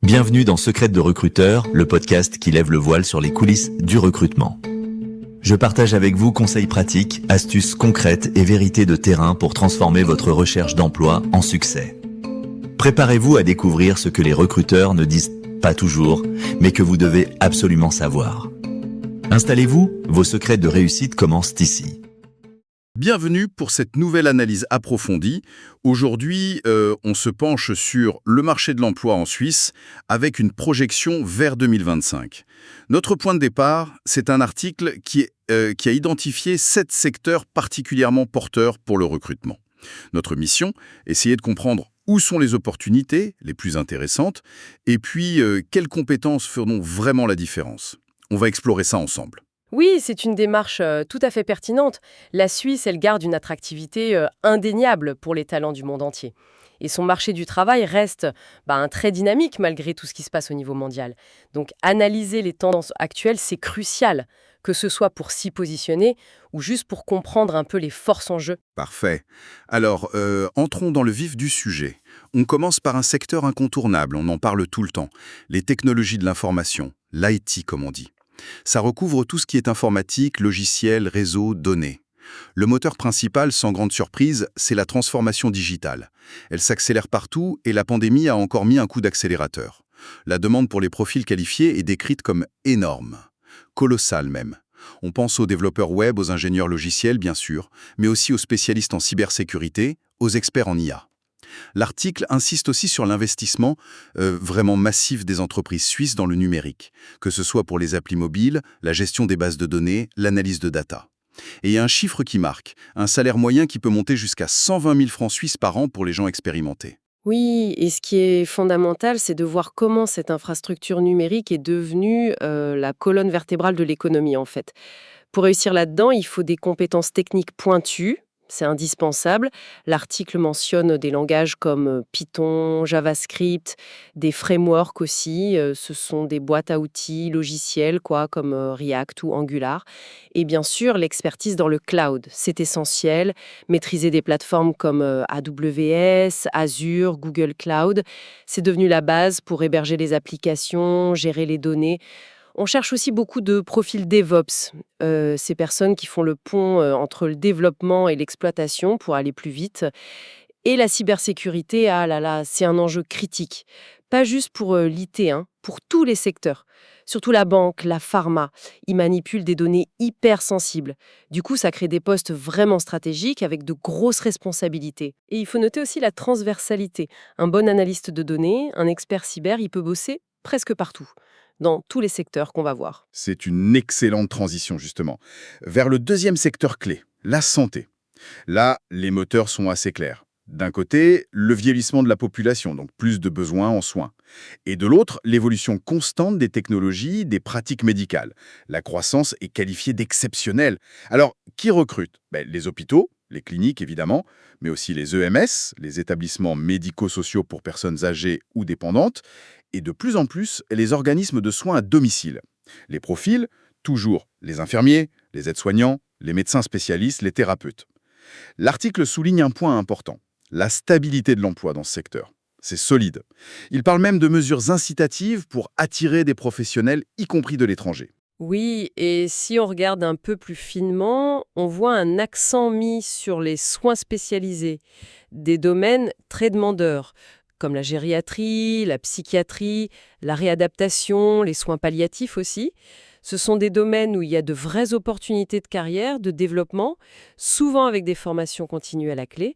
Bienvenue dans Secrètes de recruteur, le podcast qui lève le voile sur les coulisses du recrutement. Je partage avec vous conseils pratiques, astuces concrètes et vérités de terrain pour transformer votre recherche d'emploi en succès. Préparez-vous à découvrir ce que les recruteurs ne disent pas toujours, mais que vous devez absolument savoir. Installez-vous, vos secrets de réussite commencent ici. Bienvenue pour cette nouvelle analyse approfondie. Aujourd'hui, on se penche sur le marché de l'emploi en Suisse avec une projection vers 2025. Notre point de départ, c'est un article qui a identifié 7 secteurs particulièrement porteurs pour le recrutement. Notre mission, essayer de comprendre où sont les opportunités les plus intéressantes et puis quelles compétences feront vraiment la différence. On va explorer ça ensemble. Oui, c'est une démarche tout à fait pertinente. La Suisse, elle garde une attractivité indéniable pour les talents du monde entier. Et son marché du travail reste très dynamique malgré tout ce qui se passe au niveau mondial. Donc analyser les tendances actuelles, c'est crucial, que ce soit pour s'y positionner ou juste pour comprendre un peu les forces en jeu. Parfait. Alors, entrons dans le vif du sujet. On commence par un secteur incontournable, on en parle tout le temps. Les technologies de l'information, l'IT comme on dit. Ça recouvre tout ce qui est informatique, logiciel, réseau, données. Le moteur principal, sans grande surprise, c'est la transformation digitale. Elle s'accélère partout et la pandémie a encore mis un coup d'accélérateur. La demande pour les profils qualifiés est décrite comme énorme, colossale même. On pense aux développeurs web, aux ingénieurs logiciels bien sûr, mais aussi aux spécialistes en cybersécurité, aux experts en IA. L'article insiste aussi sur l'investissement vraiment massif des entreprises suisses dans le numérique, que ce soit pour les applis mobiles, la gestion des bases de données, l'analyse de data. Et il y a un chiffre qui marque, un salaire moyen qui peut monter jusqu'à 120 000 francs suisses par an pour les gens expérimentés. Oui, et ce qui est fondamental, c'est de voir comment cette infrastructure numérique est devenue la colonne vertébrale de l'économie, en fait. Pour réussir là-dedans, il faut des compétences techniques pointues. C'est indispensable. L'article mentionne des langages comme Python, JavaScript, des frameworks aussi. Ce sont des boîtes à outils logiciels comme React ou Angular. Et bien sûr, l'expertise dans le cloud. C'est essentiel. Maîtriser des plateformes comme AWS, Azure, Google Cloud. C'est devenu la base pour héberger les applications, gérer les données. On cherche aussi beaucoup de profils DevOps, ces personnes qui font le pont entre le développement et l'exploitation pour aller plus vite. Et la cybersécurité, ah là là, c'est un enjeu critique. Pas juste pour l'IT, pour tous les secteurs. Surtout la banque, la pharma, ils manipulent des données hyper sensibles. Du coup, ça crée des postes vraiment stratégiques avec de grosses responsabilités. Et il faut noter aussi la transversalité. Un bon analyste de données, un expert cyber, il peut bosser presque partout, dans tous les secteurs qu'on va voir. C'est une excellente transition justement. Vers le deuxième secteur clé, la santé. Là, les moteurs sont assez clairs. D'un côté, le vieillissement de la population, donc plus de besoins en soins. Et de l'autre, l'évolution constante des technologies, des pratiques médicales. La croissance est qualifiée d'exceptionnelle. Alors, qui recrute? Les hôpitaux, les cliniques évidemment, mais aussi les EMS, les établissements médico-sociaux pour personnes âgées ou dépendantes, et de plus en plus, les organismes de soins à domicile. Les profils, toujours les infirmiers, les aides-soignants, les médecins spécialistes, les thérapeutes. L'article souligne un point important, la stabilité de l'emploi dans ce secteur. C'est solide. Il parle même de mesures incitatives pour attirer des professionnels, y compris de l'étranger. Oui, et si on regarde un peu plus finement, on voit un accent mis sur les soins spécialisés, des domaines très demandeurs, comme la gériatrie, la psychiatrie, la réadaptation, les soins palliatifs aussi. Ce sont des domaines où il y a de vraies opportunités de carrière, de développement, souvent avec des formations continues à la clé.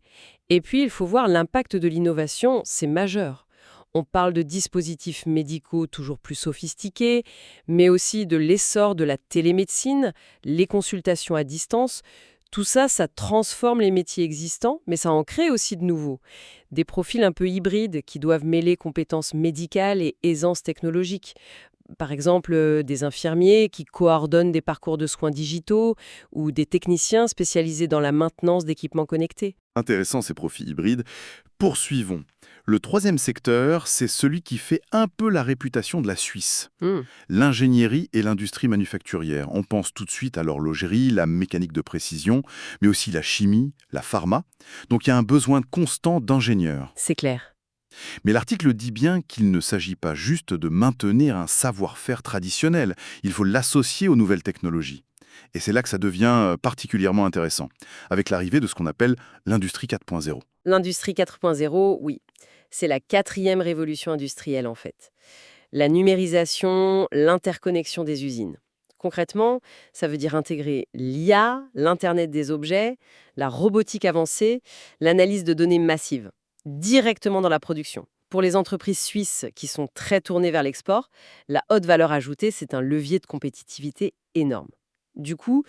Et puis, il faut voir l'impact de l'innovation, c'est majeur. On parle de dispositifs médicaux toujours plus sophistiqués, mais aussi de l'essor de la télémédecine, les consultations à distance. Tout ça, ça transforme les métiers existants, mais ça en crée aussi de nouveaux. Des profils un peu hybrides qui doivent mêler compétences médicales et aisance technologique. Par exemple, des infirmiers qui coordonnent des parcours de soins digitaux ou des techniciens spécialisés dans la maintenance d'équipements connectés. Intéressant ces profils hybrides. Poursuivons. Le troisième secteur, c'est celui qui fait un peu la réputation de la Suisse. Hmm. L'ingénierie et l'industrie manufacturière. On pense tout de suite à l'horlogerie, la mécanique de précision, mais aussi la chimie, la pharma. Donc il y a un besoin constant d'ingénieurs. C'est clair. Mais l'article dit bien qu'il ne s'agit pas juste de maintenir un savoir-faire traditionnel, il faut l'associer aux nouvelles technologies. Et c'est là que ça devient particulièrement intéressant, avec l'arrivée de ce qu'on appelle l'industrie 4.0. L'industrie 4.0, oui, c'est la quatrième révolution industrielle en fait. La numérisation, l'interconnexion des usines. Concrètement, ça veut dire intégrer l'IA, l'Internet des objets, la robotique avancée, l'analyse de données massives, directement dans la production. Pour les entreprises suisses qui sont très tournées vers l'export, la haute valeur ajoutée, c'est un levier de compétitivité énorme. Du coup,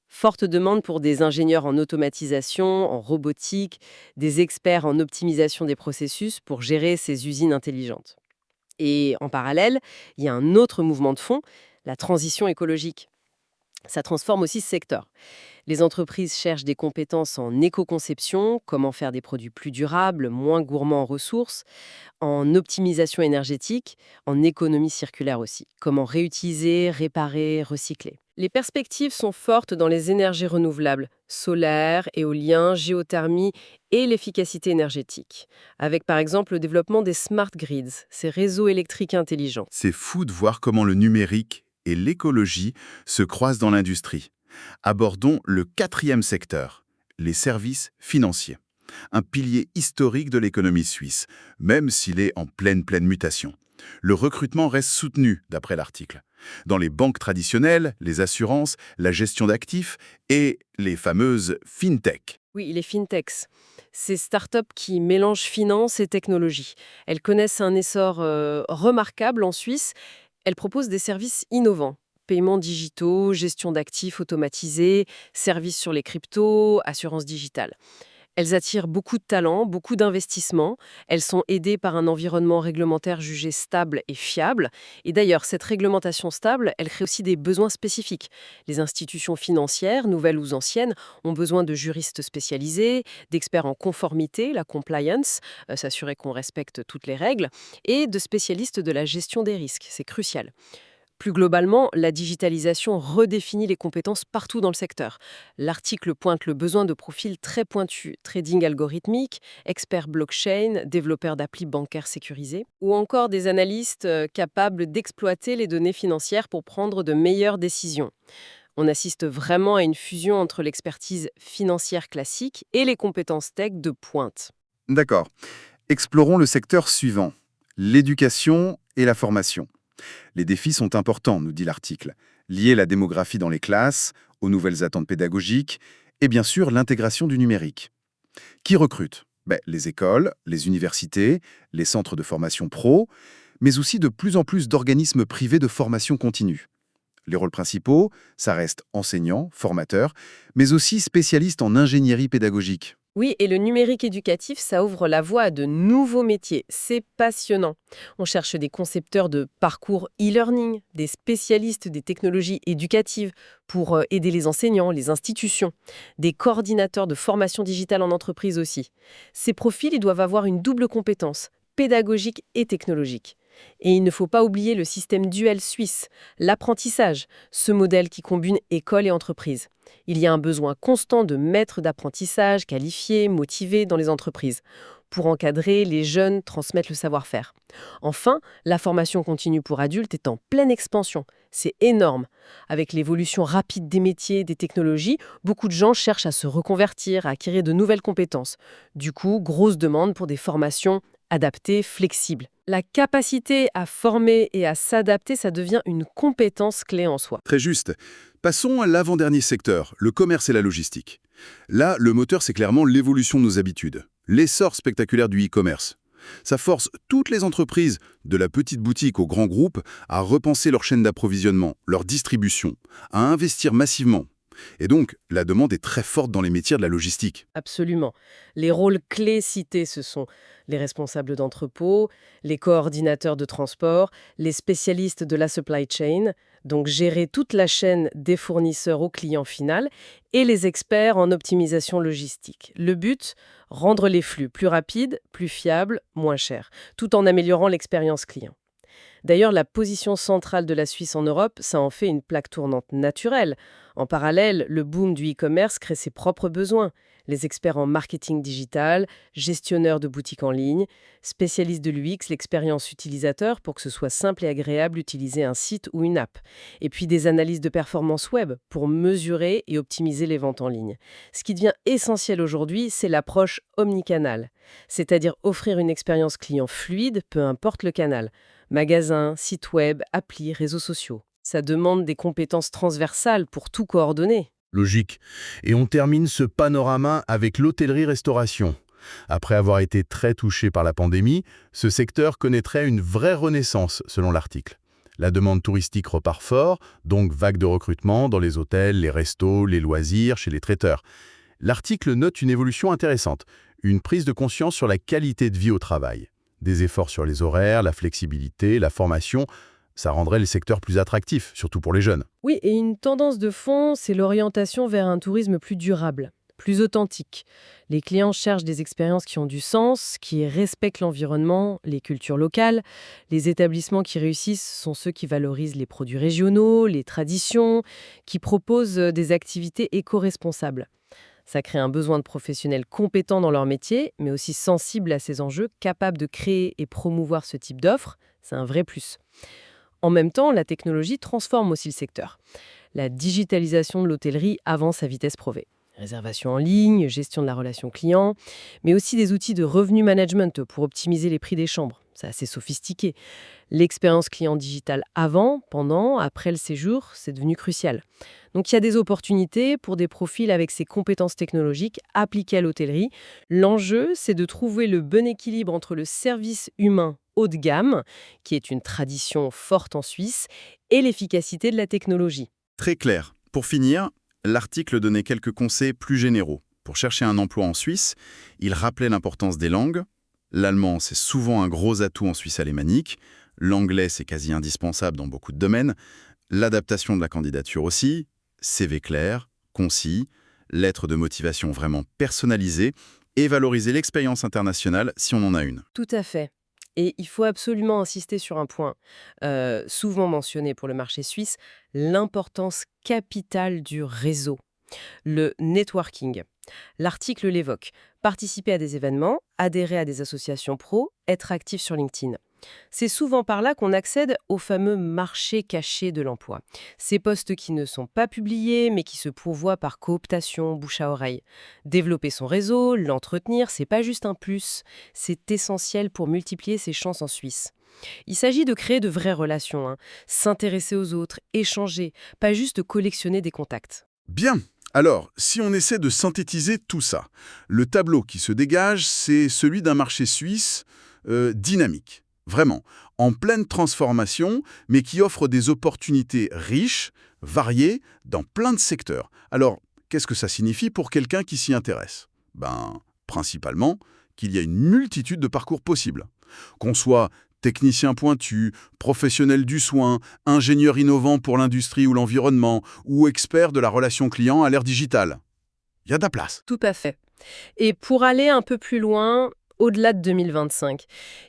forte demande pour des ingénieurs en automatisation, en robotique, des experts en optimisation des processus pour gérer ces usines intelligentes. Et en parallèle, il y a un autre mouvement de fond, la transition écologique. Ça transforme aussi ce secteur. Les entreprises cherchent des compétences en éco-conception, comment faire des produits plus durables, moins gourmands en ressources, en optimisation énergétique, en économie circulaire aussi, comment réutiliser, réparer, recycler. Les perspectives sont fortes dans les énergies renouvelables, solaire, éolien, géothermie et l'efficacité énergétique, avec par exemple le développement des smart grids, ces réseaux électriques intelligents. C'est fou de voir comment le numérique et l'écologie se croisent dans l'industrie. Abordons le quatrième secteur, les services financiers. Un pilier historique de l'économie suisse, même s'il est en pleine mutation. Le recrutement reste soutenu, d'après l'article. Dans les banques traditionnelles, les assurances, la gestion d'actifs et les fameuses fintech. Oui, les fintechs, ces startups qui mélangent finance et technologie. Elles connaissent un essor remarquable en Suisse. Elles proposent des services innovants. Paiements digitaux, gestion d'actifs automatisés, services sur les cryptos, assurance digitale. Elles attirent beaucoup de talents, beaucoup d'investissements. Elles sont aidées par un environnement réglementaire jugé stable et fiable. Et d'ailleurs, cette réglementation stable, elle crée aussi des besoins spécifiques. Les institutions financières, nouvelles ou anciennes, ont besoin de juristes spécialisés, d'experts en conformité, la compliance, s'assurer qu'on respecte toutes les règles, et de spécialistes de la gestion des risques. C'est crucial. Plus globalement, la digitalisation redéfinit les compétences partout dans le secteur. L'article pointe le besoin de profils très pointus, trading algorithmique, experts blockchain, développeurs d'applis bancaires sécurisés, ou encore des analystes capables d'exploiter les données financières pour prendre de meilleures décisions. On assiste vraiment à une fusion entre l'expertise financière classique et les compétences tech de pointe. D'accord. Explorons le secteur suivant, l'éducation et la formation. Les défis sont importants, nous dit l'article, liés à la démographie dans les classes, aux nouvelles attentes pédagogiques et bien sûr l'intégration du numérique. Qui recrute? Les écoles, les universités, les centres de formation pro, mais aussi de plus en plus d'organismes privés de formation continue. Les rôles principaux, ça reste enseignants, formateurs, mais aussi spécialistes en ingénierie pédagogique. Oui, et le numérique éducatif, ça ouvre la voie à de nouveaux métiers. C'est passionnant. On cherche des concepteurs de parcours e-learning, des spécialistes des technologies éducatives pour aider les enseignants, les institutions, des coordinateurs de formation digitale en entreprise aussi. Ces profils, ils doivent avoir une double compétence, pédagogique et technologique. Et il ne faut pas oublier le système duel suisse, l'apprentissage, ce modèle qui combine école et entreprise. Il y a un besoin constant de maîtres d'apprentissage qualifiés, motivés dans les entreprises, pour encadrer les jeunes, transmettre le savoir-faire. Enfin, la formation continue pour adultes est en pleine expansion. C'est énorme. Avec l'évolution rapide des métiers, des technologies, beaucoup de gens cherchent à se reconvertir, à acquérir de nouvelles compétences. Du coup, grosse demande pour des formations adaptées, flexibles. La capacité à former et à s'adapter, ça devient une compétence clé en soi. Très juste. Passons à l'avant-dernier secteur, le commerce et la logistique. Là, le moteur, c'est clairement l'évolution de nos habitudes, l'essor spectaculaire du e-commerce. Ça force toutes les entreprises, de la petite boutique au grand groupe, à repenser leur chaîne d'approvisionnement, leur distribution, à investir massivement. Et donc, la demande est très forte dans les métiers de la logistique. Absolument. Les rôles clés cités, ce sont les responsables d'entrepôt, les coordinateurs de transport, les spécialistes de la supply chain, donc gérer toute la chaîne des fournisseurs au client final, et les experts en optimisation logistique. Le but, rendre les flux plus rapides, plus fiables, moins chers, tout en améliorant l'expérience client. D'ailleurs, la position centrale de la Suisse en Europe, ça en fait une plaque tournante naturelle. En parallèle, le boom du e-commerce crée ses propres besoins. Les experts en marketing digital, gestionnaires de boutiques en ligne, spécialistes de l'UX, l'expérience utilisateur pour que ce soit simple et agréable d'utiliser un site ou une app. Et puis des analyses de performance web pour mesurer et optimiser les ventes en ligne. Ce qui devient essentiel aujourd'hui, c'est l'approche omnicanal, c'est-à-dire offrir une expérience client fluide, peu importe le canal. Magasin, site web, appli, réseaux sociaux. Ça demande des compétences transversales pour tout coordonner. Logique. Et on termine ce panorama avec l'hôtellerie-restauration. Après avoir été très touché par la pandémie, ce secteur connaîtrait une vraie renaissance, selon l'article. La demande touristique repart fort, donc vague de recrutement dans les hôtels, les restos, les loisirs, chez les traiteurs. L'article note une évolution intéressante, une prise de conscience sur la qualité de vie au travail. Des efforts sur les horaires, la flexibilité, la formation, ça rendrait le secteur plus attractif, surtout pour les jeunes. Oui, et une tendance de fond, c'est l'orientation vers un tourisme plus durable, plus authentique. Les clients cherchent des expériences qui ont du sens, qui respectent l'environnement, les cultures locales. Les établissements qui réussissent sont ceux qui valorisent les produits régionaux, les traditions, qui proposent des activités éco-responsables. Ça crée un besoin de professionnels compétents dans leur métier, mais aussi sensibles à ces enjeux, capables de créer et promouvoir ce type d'offres. C'est un vrai plus. En même temps, la technologie transforme aussi le secteur. La digitalisation de l'hôtellerie avance à vitesse prouvée. Réservation en ligne, gestion de la relation client, mais aussi des outils de revenu management pour optimiser les prix des chambres. C'est assez sophistiqué. L'expérience client digitale avant, pendant, après le séjour, c'est devenu crucial. Donc il y a des opportunités pour des profils avec ces compétences technologiques appliquées à l'hôtellerie. L'enjeu, c'est de trouver le bon équilibre entre le service humain haut de gamme, qui est une tradition forte en Suisse, et l'efficacité de la technologie. Très clair. Pour finir, l'article donnait quelques conseils plus généraux. Pour chercher un emploi en Suisse, il rappelait l'importance des langues. L'allemand, c'est souvent un gros atout en Suisse alémanique. L'anglais, c'est quasi indispensable dans beaucoup de domaines. L'adaptation de la candidature aussi. CV clair, concis, lettre de motivation vraiment personnalisée et valoriser l'expérience internationale si on en a une. Tout à fait. Et il faut absolument insister sur un point souvent mentionné pour le marché suisse, l'importance capitale du réseau, le networking. L'article l'évoque. Participer à des événements, adhérer à des associations pro, être actif sur LinkedIn. C'est souvent par là qu'on accède au fameux marché caché de l'emploi. Ces postes qui ne sont pas publiés, mais qui se pourvoient par cooptation, bouche à oreille. Développer son réseau, l'entretenir, c'est pas juste un plus, c'est essentiel pour multiplier ses chances en Suisse. Il s'agit de créer de vraies relations, s'intéresser aux autres, échanger, pas juste de collectionner des contacts. Bien. Alors, si on essaie de synthétiser tout ça, le tableau qui se dégage, c'est celui d'un marché suisse dynamique. Vraiment, en pleine transformation, mais qui offre des opportunités riches, variées, dans plein de secteurs. Alors, qu'est-ce que ça signifie pour quelqu'un qui s'y intéresse? Principalement, qu'il y a une multitude de parcours possibles. Qu'on soit technicien pointu, professionnel du soin, ingénieur innovant pour l'industrie ou l'environnement, ou expert de la relation client à l'ère digitale. Il y a de la place. Tout à fait. Et pour aller un peu plus loin, au-delà de 2025,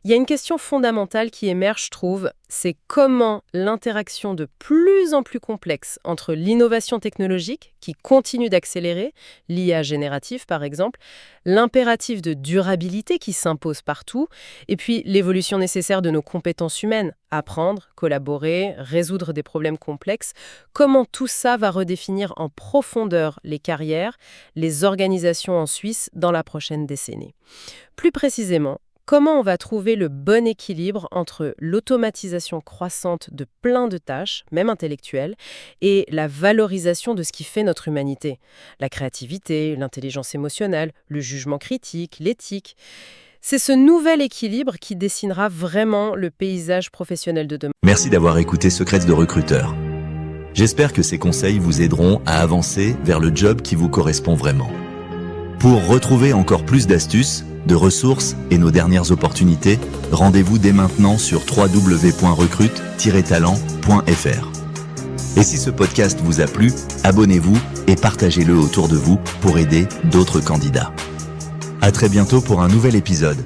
il y a une question fondamentale qui émerge, je trouve, c'est comment l'interaction de plus en plus complexe entre l'innovation technologique, qui continue d'accélérer, l'IA générative par exemple, l'impératif de durabilité qui s'impose partout, et puis l'évolution nécessaire de nos compétences humaines, apprendre, collaborer, résoudre des problèmes complexes, comment tout ça va redéfinir en profondeur les carrières, les organisations en Suisse dans la prochaine décennie. Plus précisément, comment on va trouver le bon équilibre entre l'automatisation croissante de plein de tâches, même intellectuelles, et la valorisation de ce qui fait notre humanité, la créativité, l'intelligence émotionnelle, le jugement critique, l'éthique. C'est ce nouvel équilibre qui dessinera vraiment le paysage professionnel de demain. Merci d'avoir écouté Secrets de recruteur. J'espère que ces conseils vous aideront à avancer vers le job qui vous correspond vraiment. Pour retrouver encore plus d'astuces, de ressources et nos dernières opportunités, rendez-vous dès maintenant sur www.recrute-talent.fr. Et si ce podcast vous a plu, abonnez-vous et partagez-le autour de vous pour aider d'autres candidats. À très bientôt pour un nouvel épisode.